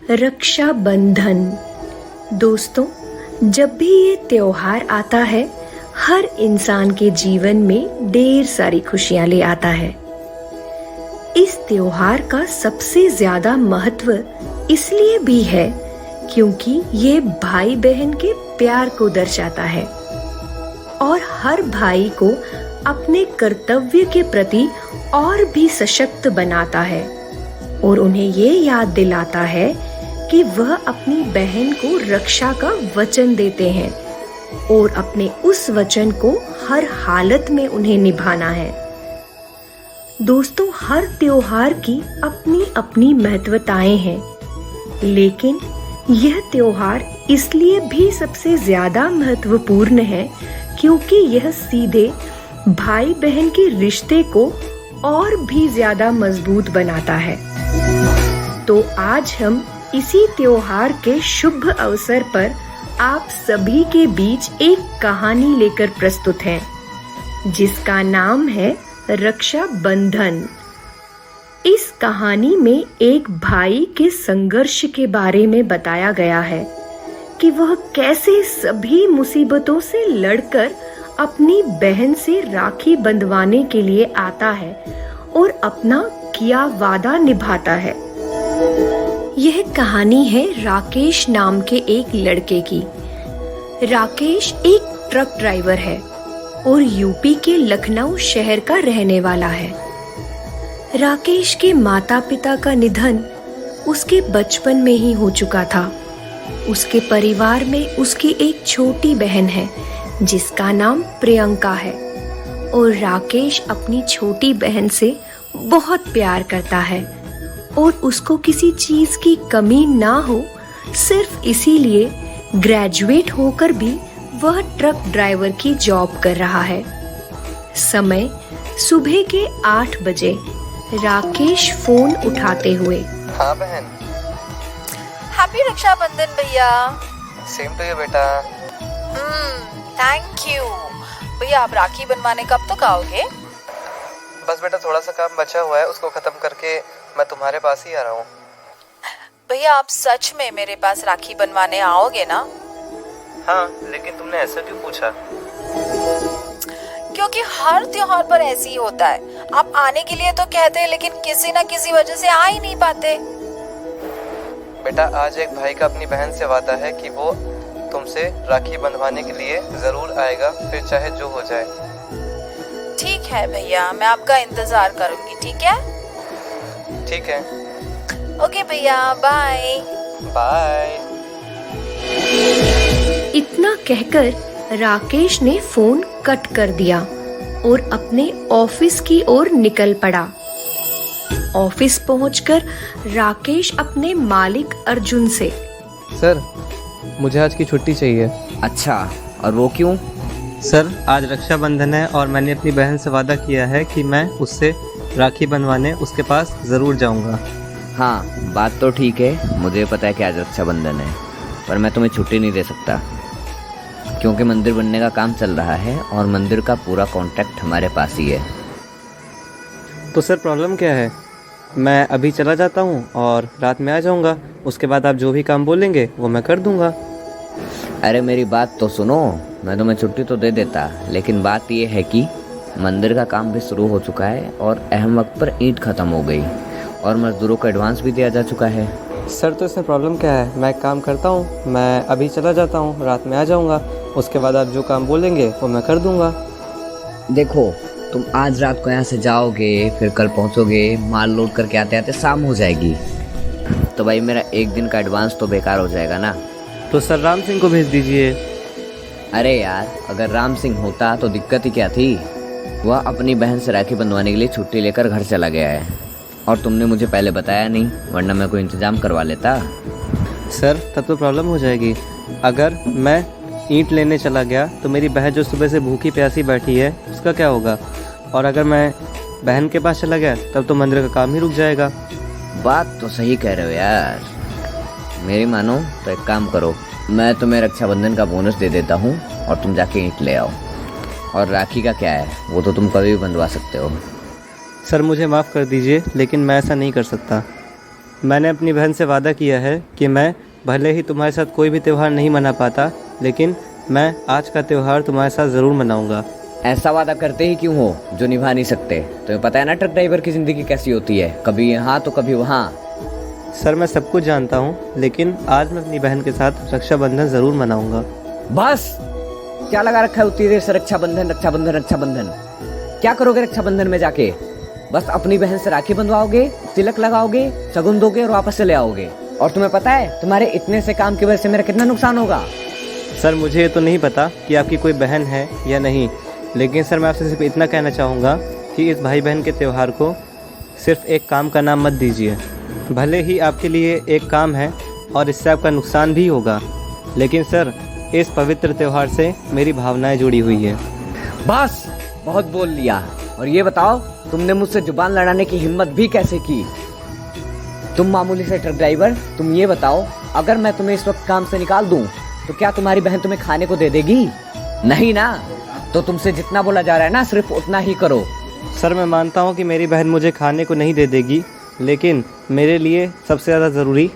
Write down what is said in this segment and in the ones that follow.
रक्षाबंधन। दोस्तों, जब भी ये त्योहार आता है, हर इंसान के जीवन में ढेर सारी खुशियां ले आता है। इस त्योहार का सबसे ज्यादा महत्व इसलिए भी है क्योंकि ये भाई बहन के प्यार को दर्शाता है और हर भाई को अपने कर्तव्य के प्रति और भी सशक्त बनाता है और उन्हें ये याद दिलाता है कि वह अपनी बहन को रक्षा का वचन देते हैं और अपने उस वचन को हर हालत में उन्हें निभाना है। दोस्तों, हर त्योहार की अपनी अपनी महत्वताएं हैं, लेकिन यह त्योहार इसलिए भी सबसे ज्यादा महत्वपूर्ण है क्योंकि यह सीधे भाई बहन के रिश्ते को और भी ज्यादा मजबूत बनाता है। तो आज हम इसी त्योहार के शुभ अवसर पर आप सभी के बीच एक कहानी लेकर प्रस्तुत हैं, जिसका नाम है रक्षाबंधन। इस कहानी में एक भाई के संघर्ष के बारे में बताया गया है कि वह कैसे सभी मुसीबतों से लड़कर अपनी बहन से राखी बंधवाने के लिए आता है और अपना किया वादा निभाता है। यह कहानी है राकेश नाम के एक लड़के की। राकेश एक ट्रक ड्राइवर है और यूपी के लखनऊ शहर का रहने वाला है। राकेश के माता पिता का निधन उसके बचपन में ही हो चुका था। उसके परिवार में उसकी एक छोटी बहन है जिसका नाम प्रियंका है और राकेश अपनी छोटी बहन से बहुत प्यार करता है और उसको किसी चीज की कमी ना हो, सिर्फ इसीलिए ग्रेजुएट होकर भी वह ट्रक ड्राइवर की जॉब कर रहा है। समय सुबह के 8 बजे। राकेश फोन उठाते हुए, हाँ बहन। हैप्पी रक्षाबंधन भैया। सेम टू यू बेटा। थैंक यू भैया। आप राखी बनवाने कब तक आओगे? बस बेटा थोड़ा सा काम बचा हुआ है, उसको खत्म करके मैं तुम्हारे पास ही आ रहा हूँ। भैया आप सच में मेरे पास राखी बनवाने आओगे ना? हाँ, लेकिन तुमने ऐसा क्यों पूछा? क्योंकि हर त्योहार पर ऐसे ही होता है। आप आने के लिए तो कहते हैं लेकिन किसी ना किसी वजह से आ ही नहीं पाते। बेटा आज एक भाई का अपनी बहन से वादा है कि वो तुमसे राखी बंधवाने के लिए जरूर आएगा, फिर चाहे जो हो जाए। ठीक है भैया, मैं आपका इंतजार करूंगी। ठीक है? ठीक है। ओके भैया, बाय बाय। इतना कहकर राकेश ने फोन कट कर दिया और अपने ऑफिस की ओर निकल पड़ा। ऑफिस पहुंचकर राकेश अपने मालिक अर्जुन से, सर मुझे आज की छुट्टी चाहिए। अच्छा, और वो क्यों? सर आज रक्षाबंधन है और मैंने अपनी बहन से वादा किया है कि मैं उससे राखी बंधवाने उसके पास ज़रूर जाऊंगा। हाँ, बात तो ठीक है, मुझे पता है कि आज रक्षाबंधन है, पर मैं तुम्हें छुट्टी नहीं दे सकता क्योंकि मंदिर बनने का काम चल रहा है और मंदिर का पूरा कॉन्ट्रैक्ट हमारे पास ही है। तो सर प्रॉब्लम क्या है? मैं अभी चला जाता हूँ और रात में आ जाऊँगा, उसके बाद आप जो भी काम बोलेंगे वो मैं कर दूँगा। अरे मेरी बात तो सुनो, मैं तुम्हें छुट्टी तो दे देता, लेकिन बात ये है कि मंदिर का काम भी शुरू हो चुका है और अहम वक्त पर ईंट ख़त्म हो गई और मजदूरों को एडवांस भी दिया जा चुका है। सर तो इसमें प्रॉब्लम क्या है? मैं एक काम करता हूँ, मैं अभी चला जाता हूँ, रात में आ जाऊँगा, उसके बाद आप जो काम बोलेंगे वो मैं कर दूँगा। देखो, तुम आज रात को यहाँ से जाओगे, फिर कल पहुँचोगे, माल लोड करके आते आते शाम हो जाएगी, तो भाई मेरा एक दिन का एडवांस तो बेकार हो जाएगा ना। तो सर राम सिंह को भेज दीजिए। अरे यार, अगर राम सिंह होता तो दिक्कत ही क्या थी? वह अपनी बहन से राखी बंधवाने के लिए छुट्टी लेकर घर चला गया है और तुमने मुझे पहले बताया नहीं, वरना मैं कोई इंतजाम करवा लेता। सर तब तो प्रॉब्लम हो जाएगी। अगर मैं ईंट लेने चला गया तो मेरी बहन जो सुबह से भूखी प्यासी बैठी है उसका क्या होगा? और अगर मैं बहन के पास चला गया तब तो मंदिर का काम ही रुक जाएगा। बात तो सही कह रहे हो यार, मेरी मानो तो एक काम करो, मैं तुम्हें रक्षाबंधन का बोनस दे देता हूँ और तुम जाके ईंट ले आओ। और राखी का क्या है, वो तो तुम कभी भी बंधवा सकते हो। सर मुझे माफ़ कर दीजिए, लेकिन मैं ऐसा नहीं कर सकता। मैंने अपनी बहन से वादा किया है कि मैं भले ही तुम्हारे साथ कोई भी त्यौहार नहीं मना पाता, लेकिन मैं आज का त्यौहार तुम्हारे साथ ज़रूर मनाऊंगा। ऐसा वादा करते ही क्यों हो जो निभा नहीं सकते? तुम्हें पता है ना ट्रक ड्राइवर की ज़िंदगी कैसी होती है, कभी यहाँ तो कभी वहाँ। सर मैं सब कुछ जानता हूँ, लेकिन आज मैं अपनी बहन के साथ रक्षाबंधन ज़रूर मनाऊंगा। बस क्या लगा रखा है उतनी देर से रक्षाबंधन रक्षाबंधन रक्षाबंधन? क्या करोगे रक्षाबंधन में जाके? बस अपनी बहन से राखी बंधवाओगे, तिलक लगाओगे, शगुन दोगे और वापस चले आओगे। और तुम्हें पता है तुम्हारे इतने से काम की वजह से मेरा कितना नुकसान होगा? सर मुझे ये तो नहीं पता कि आपकी कोई बहन है या नहीं, लेकिन सर मैं आपसे सिर्फ इतना कहना चाहूँगा कि इस भाई बहन के त्यौहार को सिर्फ एक काम का नाम मत दीजिए। भले ही आपके लिए एक काम है और इससे आपका नुकसान भी होगा, लेकिन सर इस पवित्र त्यौहार से मेरी भावनाएं जुड़ी हुई है। बस बहुत बोल लिया। और ये बताओ तुमने मुझसे जुबान लड़ाने की हिम्मत भी कैसे की? तुम मामूली से ट्रक ड्राइवर, तुम ये बताओ अगर मैं तुम्हें इस वक्त काम से निकाल दूं तो क्या तुम्हारी बहन तुम्हें खाने को दे देगी? नहीं ना। तो तुमसे जितना बोला जा रहा है ना सिर्फ उतना ही करो। सर मैं मानता हूँ कि मेरी बहन मुझे खाने को नहीं दे देगी, लेकिन मेरे लिए सबसे ज़्यादा ज़रूरी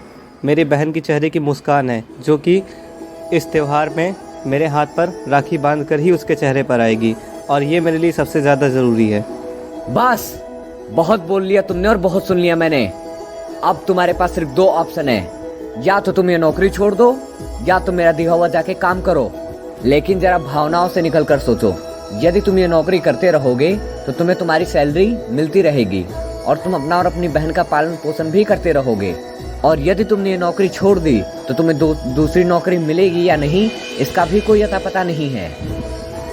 मेरी बहन की चेहरे की मुस्कान है, जो कि इस त्यौहार में मेरे हाथ पर राखी बांध कर ही उसके चेहरे पर आएगी, और ये मेरे लिए सबसे ज़्यादा ज़रूरी है। बस बहुत बोल लिया तुमने और बहुत सुन लिया मैंने। अब तुम्हारे पास सिर्फ दो ऑप्शन है, या तो तुम ये नौकरी छोड़ दो या तो मेरा दिया हुआ जाके काम करो। लेकिन जरा भावनाओं से निकल कर सोचो, यदि तुम ये नौकरी करते रहोगे तो तुम्हें तुम्हारी सैलरी मिलती रहेगी और तुम अपना और अपनी बहन का पालन पोषण भी करते रहोगे। और यदि तुमने ये नौकरी छोड़ दी तो तुम्हें दूसरी नौकरी मिलेगी या नहीं इसका भी कोई अता पता नहीं है।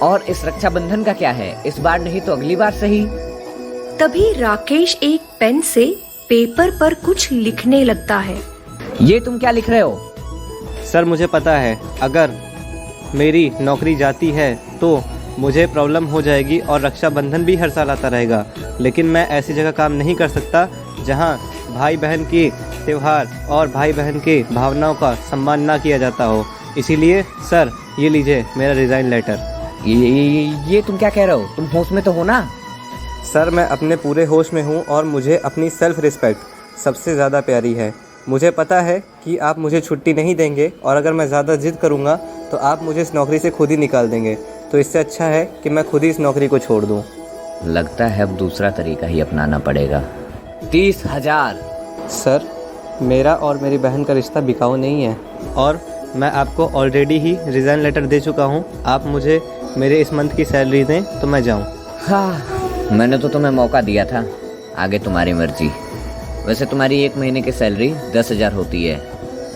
और इस रक्षाबंधन का क्या है, इस बार नहीं तो अगली बार सही। तभी राकेश एक पेन से पेपर पर कुछ लिखने लगता है। ये तुम क्या लिख रहे हो? सर मुझे पता है अगर मेरी नौकरी जाती है तो मुझे प्रॉब्लम हो जाएगी और रक्षाबंधन भी हर साल आता रहेगा, लेकिन मैं ऐसी जगह काम नहीं कर सकता जहां भाई बहन के त्यौहार और भाई बहन के भावनाओं का सम्मान ना किया जाता हो। इसीलिए सर ये लीजिए मेरा रिज़ाइन लेटर। ये तुम क्या कह रहे हो? तुम होश में तो हो ना? सर मैं अपने पूरे होश में हूँ और मुझे अपनी सेल्फ रिस्पेक्ट सबसे ज़्यादा प्यारी है। मुझे पता है कि आप मुझे छुट्टी नहीं देंगे और अगर मैं ज़्यादा जिद करूँगा तो आप मुझे इस नौकरी से खुद ही निकाल देंगे, तो इससे अच्छा है कि मैं खुद ही इस नौकरी को छोड़ दूँ। लगता है अब दूसरा तरीका ही अपनाना पड़ेगा। 30,000। सर मेरा और मेरी बहन का रिश्ता बिकाऊ नहीं है और मैं आपको ऑलरेडी ही रिज़ाइन लेटर दे चुका हूँ। आप मुझे मेरे इस मंथ की सैलरी दें तो मैं जाऊँ। हाँ, मैंने तो तुम्हें मौका दिया था, आगे तुम्हारी मर्जी। वैसे तुम्हारी एक महीने की सैलरी 10,000 होती है,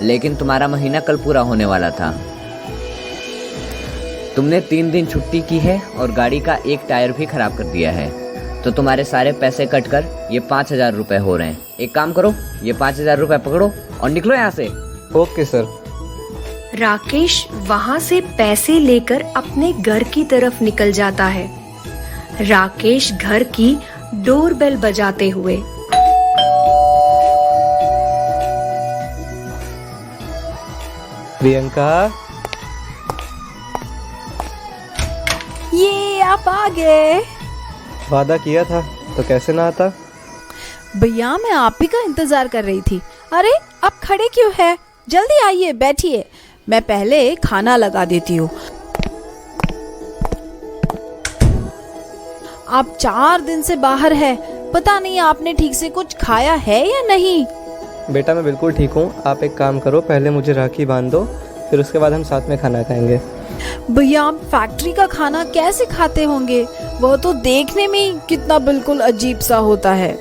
लेकिन तुम्हारा महीना कल पूरा होने वाला था। तुमने 3 दिन छुट्टी की है और गाड़ी का एक टायर भी खराब कर दिया है, तो तुम्हारे सारे पैसे कट कर ये 5,000 रुपये हो रहे हैं। एक काम करो, ये 5,000 रुपये पकड़ो और निकलो यहाँ से। Okay sir. राकेश वहां से पैसे लेकर अपने घर की तरफ निकल जाता है। राकेश घर की डोरबेल बजाते हुए प्रियंका, ये आप आ गए। वादा किया था तो कैसे ना आता। भैया मैं आप ही का इंतजार कर रही थी। अरे आप खड़े क्यों है? जल्दी आइए बैठिए, मैं पहले खाना लगा देती हूँ। आप 4 दिन से बाहर है, पता नहीं आपने ठीक से कुछ खाया है या नहीं। बेटा मैं बिल्कुल ठीक हूँ। आप एक काम करो, पहले मुझे राखी बांध दो, फिर उसके बाद हम साथ में खाना खाएंगे। भैया आप फैक्ट्री का खाना कैसे खाते होंगे? वो तो देखने में ही कितना बिल्कुल अजीब सा होता है।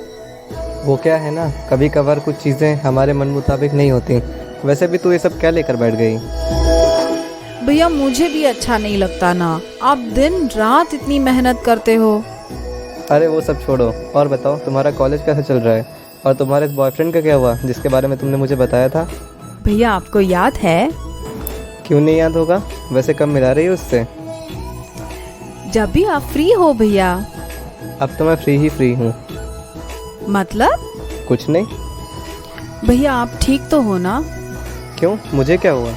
वो क्या है ना, कभी कभार कुछ चीज़ें हमारे मन मुताबिक नहीं होती। वैसे भी तू ये सब क्या लेकर बैठ गई? भैया मुझे भी अच्छा नहीं लगता ना, आप दिन रात इतनी मेहनत करते हो। अरे वो सब छोड़ो, और बताओ तुम्हारा कॉलेज कैसा चल रहा है? और तुम्हारे बॉयफ्रेंड का क्या हुआ जिसके बारे में तुमने मुझे बताया था? भैया आपको याद है? क्यों नहीं याद होगा? वैसे कब मिला रही है उससे? जब भी आप फ्री हो भैया। अब तो मैं फ्री हूँ। मतलब? कुछ नहीं। भैया आप ठीक तो हो ना? क्यों, मुझे क्या हुआ?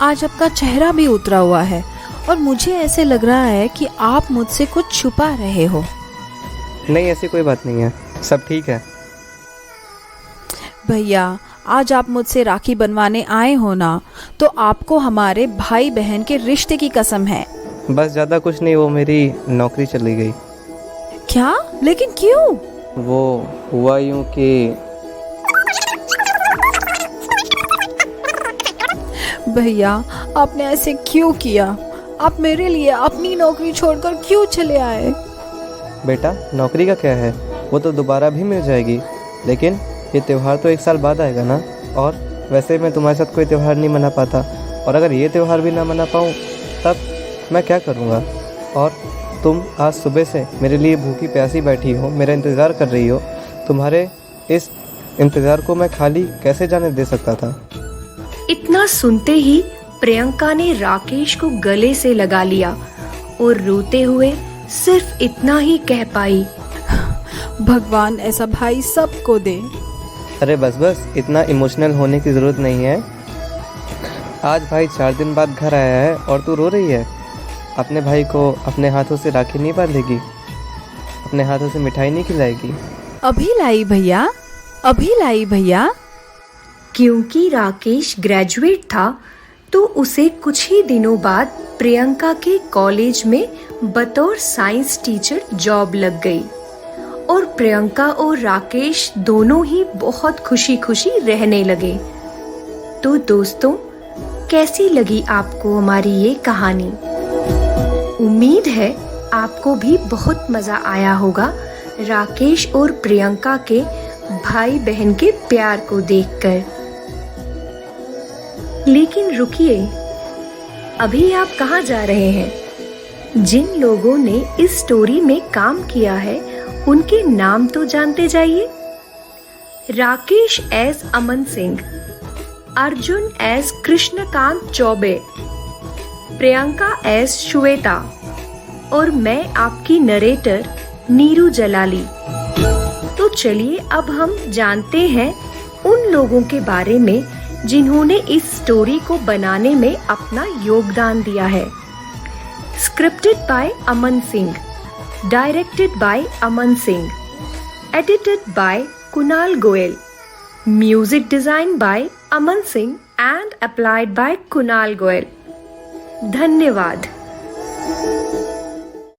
आज आपका चेहरा भी उतरा हुआ है और मुझे ऐसे लग रहा है कि आप मुझसे कुछ छुपा रहे हो। नहीं ऐसी कोई बात नहीं है, सब ठीक है। भैया आज आप मुझसे राखी बनवाने आए हो ना, तो आपको हमारे भाई बहन के रिश्ते की कसम है। बस ज़्यादा कुछ नहीं, वो मेरी नौकरी चली गई। क्या? लेकिन क्यों? वो हुआ यूँ कि भैया आपने ऐसे क्यों किया? आप मेरे लिए अपनी नौकरी छोड़कर क्यों चले आए? बेटा नौकरी का क्या है, वो तो दोबारा भी मिल जाएगी, लेकिन ये त्यौहार तो 1 साल बाद आएगा ना। और वैसे मैं तुम्हारे साथ कोई त्यौहार नहीं मना पाता, और अगर ये त्यौहार भी ना मना पाऊँ तब मैं क्या करूँगा। और तुम आज सुबह से मेरे लिए भूखी प्यासी बैठी हो, मेरा इंतज़ार कर रही हो। तुम्हारे इस इंतज़ार को मैं खाली कैसे जाने दे सकता था। इतना सुनते ही प्रियंका ने राकेश को गले से लगा लिया और रोते हुए सिर्फ इतना ही कह पाई, भगवान ऐसा भाई सबको दे। अरे बस बस, इतना इमोशनल होने की ज़रूरत नहीं है। आज भाई 4 दिन बाद घर आया है और तू रो रही है। अपने भाई को अपने हाथों से राखी नहीं बांधेगी, अपने हाथों से मिठाई नहीं खिलाएगी। अभी लाई भैया, अभी लाई भैया। क्योंकि राकेश ग्रेजुएट था तो उसे कुछ ही दिनों बाद प्रियंका के कॉलेज में बतौर साइंस टीचर जॉब लग गई और प्रियंका और राकेश दोनों ही बहुत खुशी खुशी रहने लगे। तो दोस्तों, कैसी लगी आपको हमारी ये कहानी? उम्मीद है आपको भी बहुत मजा आया होगा राकेश और प्रियंका के भाई बहन के प्यार को देखकर। लेकिन रुकिए, अभी आप कहाँ जा रहे हैं? जिन लोगों ने इस स्टोरी में काम किया है उनके नाम तो जानते जाइए। Rakesh as Aman Singh, Arjun as Krishnakant Choubey, Priyanka as Shweta और मैं आपकी नरेटर नीरू जलाली। तो चलिए अब हम जानते हैं उन लोगों के बारे में जिन्होंने इस स्टोरी को बनाने में अपना योगदान दिया है। Scripted by Aman Singh, directed by Aman Singh, edited by Kunal Goyal, music design by Aman Singh and applied by Kunal Goyal. धन्यवाद।